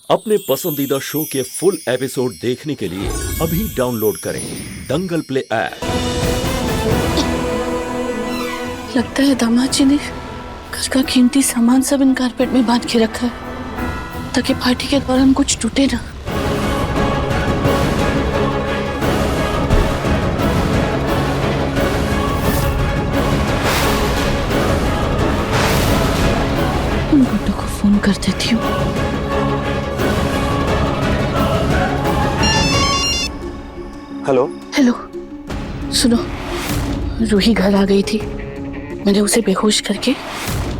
अपने पसंदीदा शो के फुल एपिसोड देखने के लिए अभी डाउनलोड करें दंगल प्ले ऐप। लगता है दामाद जी ने घर का कीमती सामान सब इन कारपेट में बांध के रखा है ताकि पार्टी के दौरान कुछ टूटे ना। गुड्डू को फोन कर देती हूँ। हेलो हेलो, सुनो, रूही घर आ गई थी। मैंने उसे बेहोश करके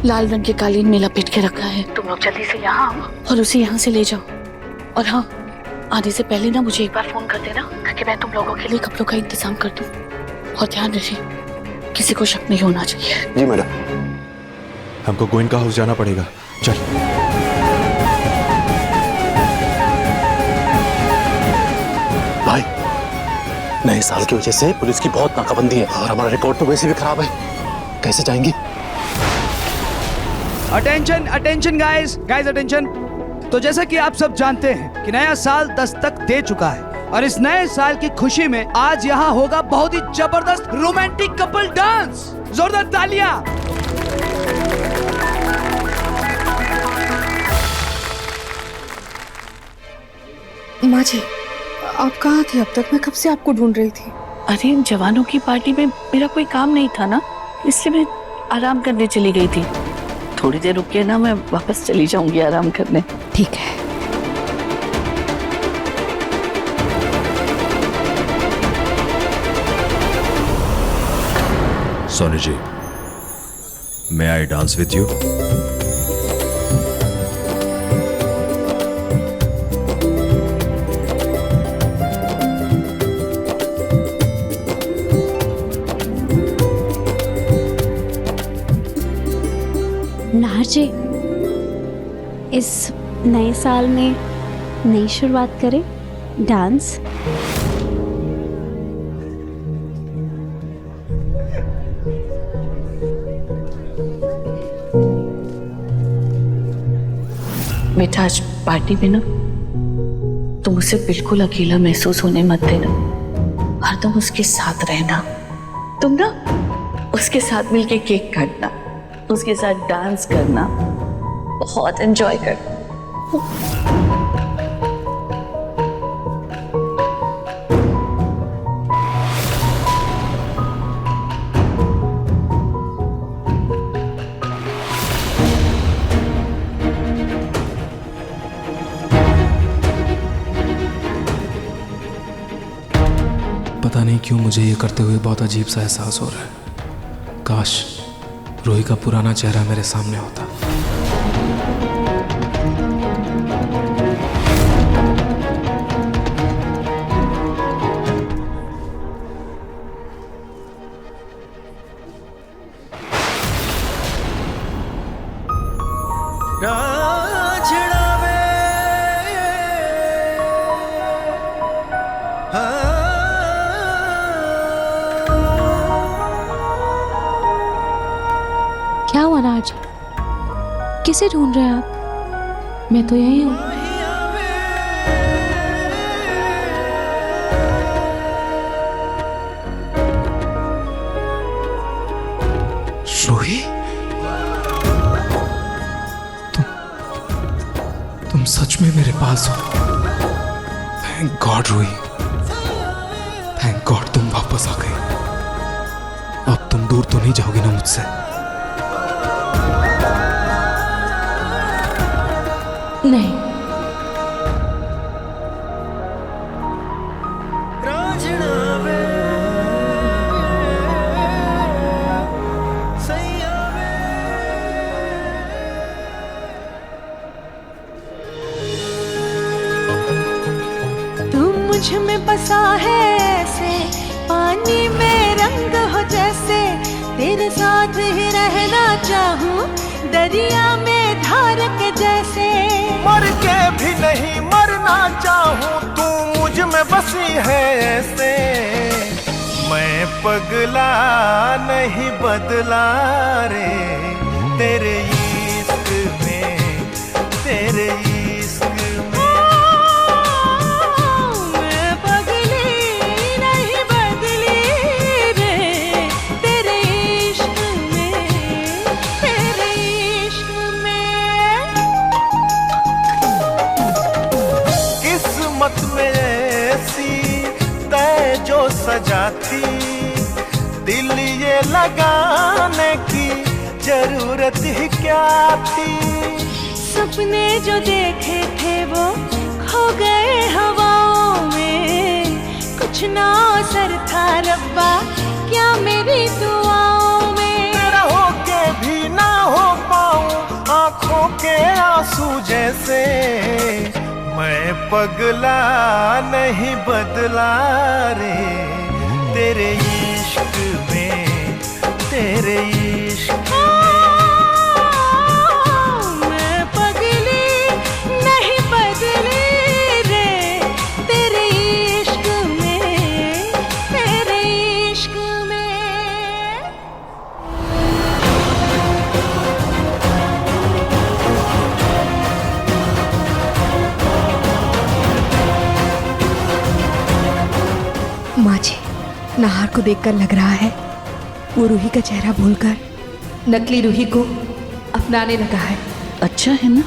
लाल रंग के कालीन में लपेट के रखा है। तुम लोग जल्दी से यहाँ आओ और उसे यहाँ से ले जाओ। और हाँ, आने से पहले ना मुझे एक बार फोन कर देना ताकि मैं तुम लोगों के लिए कपड़ों का इंतजाम कर दूँ। और ध्यान रखिए, किसी को शक नहीं होना चाहिए। जी मैडम। हमको गोइंका हाउस जाना पड़ेगा, चल। भाई, नए साल की वजह से पुलिस की बहुत नाकाबंदी है और हमारा रिकॉर्ड तो वैसे भी खराब है। कैसे जाएंगे? Attention attention guys attention. तो जैसा कि आप सब जानते हैं कि नया साल दस्तक दे चुका है और इस नए साल की खुशी में आज यहाँ होगा बहुत ही जबरदस्त रोमांटिक कपल डांस। जोरदार तालियां। माँ जी, आप कहाँ थे अब तक? मैं कब से आपको ढूंढ रही थी। अरे जवानों की पार्टी में मेरा कोई काम नहीं था ना, इसलिए मैं आराम करने चली गई थी। थोड़ी देर रुकिए ना, मैं वापस चली जाऊंगी आराम करने। ठीक है। Soni ji, may I dance with you? Nahar जी, इस नए साल में नई शुरुआत करें। डांस। बेटा, आज पार्टी में ना तुम उसे बिल्कुल अकेला महसूस होने मत देना। हरदम उसके साथ रहना। तुम ना उसके साथ मिलके केक काटना, उसके साथ डांस करना, बहुत एंजॉय करना। पता नहीं क्यों मुझे ये करते हुए बहुत अजीब सा एहसास हो रहा है। काश रूही का पुराना चेहरा मेरे सामने होता। क्या हुआ राज? किसे ढूंढ रहे हैं आप? मैं तो यही हूँ। रूही, तुम सच में मेरे पास हो। Thank God Ruhi, thank God तुम वापस आ गई। अब तुम दूर तो नहीं जाओगी ना मुझसे? नहीं। तू मुझ में बसा है ऐसे, पानी में रंग हो जैसे। तेरे साथ ही रहना चाहूं, दरिया में धार के जैसे। मर के भी नहीं मरना चाहूं, तू मुझ में बसी है ऐसे। मैं पगला नहीं बदला रे तेरे इश्क में, तेरे इश्क में। थी, दिल ये लगाने की जरूरत ही क्या थी। सपने जो देखे थे वो खो गए हवाओं में, कुछ ना असर था रब्बा क्या मेरी दुआओं में। तेरा होके भी ना हो पाऊं आंखों के आंसू जैसे, मैं पगला नहीं बदला रे तेरे इश्क में, तेरे इश्क मैं पगली नहीं बदली रे तेरे इश्क में, तेरे इश्क में। माँ जी, नाहर को देखकर लग रहा है वो रूही का चेहरा भूलकर नकली रूही को अपनाने लगा है। अच्छा है ना,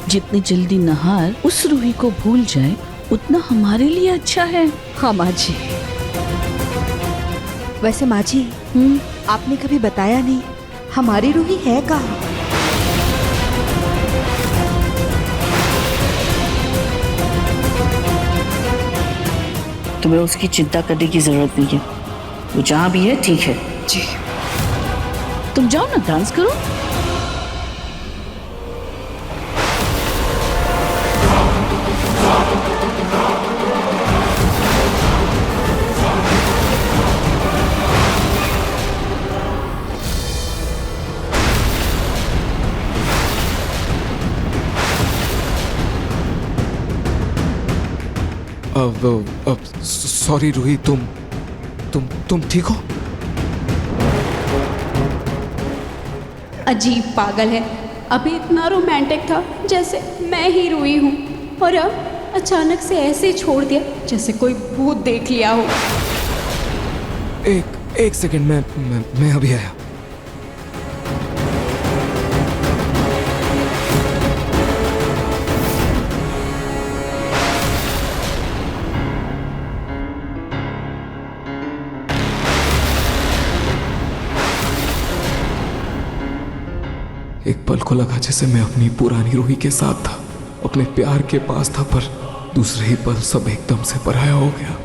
जितनी जल्दी नहार उस रूही को भूल जाए उतना हमारे लिए अच्छा है। हाँ माँ जी। वैसे माँ जी, आपने कभी बताया नहीं हमारी रूही है कहाँ? तुम्हें उसकी चिंता करने की जरूरत नहीं है, वो जहाँ भी है ठीक है। जी। तुम जाओ ना, डांस करो। सॉरी रूही, तुम ठीक हो? अजीब पागल है, अभी इतना रोमांटिक था जैसे मैं ही रूही हूँ, और अब अचानक से ऐसे छोड़ दिया जैसे कोई भूत देख लिया हो। एक सेकंड, मैं अभी आया। एक पल को लगा जैसे मैं अपनी पुरानी रूही के साथ था, अपने प्यार के पास था, पर दूसरे ही पल सब एकदम से पराया हो गया।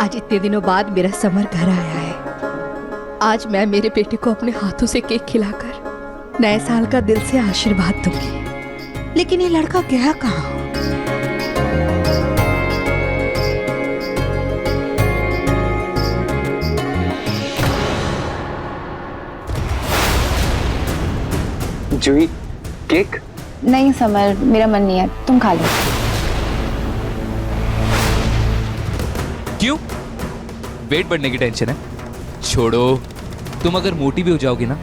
आज इतने दिनों बाद मेरा समर घर आया है। आज मैं मेरे बेटे को अपने हाथों से केक खिलाकर नए साल का दिल से आशीर्वाद दूंगी। लेकिन ये लड़का गया कहाँ? जूही, केक? नहीं समर, मेरा मन नहीं है, तुम खा लो। क्यों? वेट बढ़ने की टेंशन है? छोड़ो, तुम अगर मोटी भी हो जाओगी ना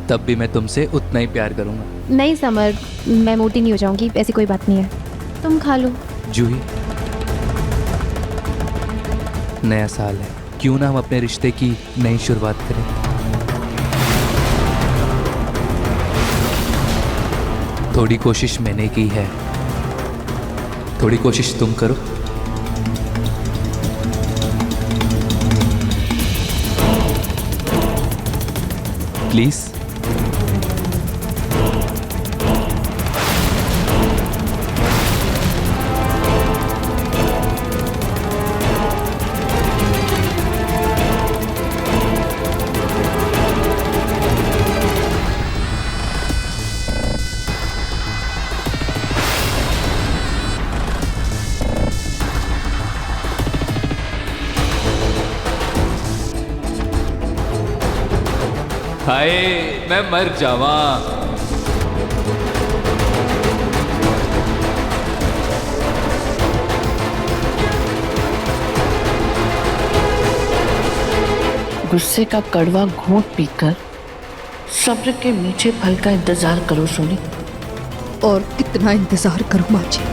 तब भी मैं तुमसे उतना ही प्यार करूंगा। नहीं समर, मैं मोटी नहीं हो जाऊंगी, ऐसी कोई बात नहीं है, तुम खा लो। जूही, नया साल है, क्यों ना हम अपने रिश्ते की नई शुरुआत करें? थोड़ी कोशिश मैंने की है, थोड़ी कोशिश तुम करो। प्लीज। हाय मैं मर जावा। गुस्से का कड़वा घूंट पीकर सब्र के मीठे फल का इंतजार करो सोनी। और कितना इंतजार करूं माँ जी,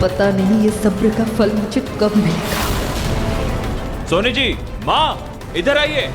पता नहीं ये सब्र का फल मुझे कब मिलेगा। सोनी जी, माँ इधर आइए।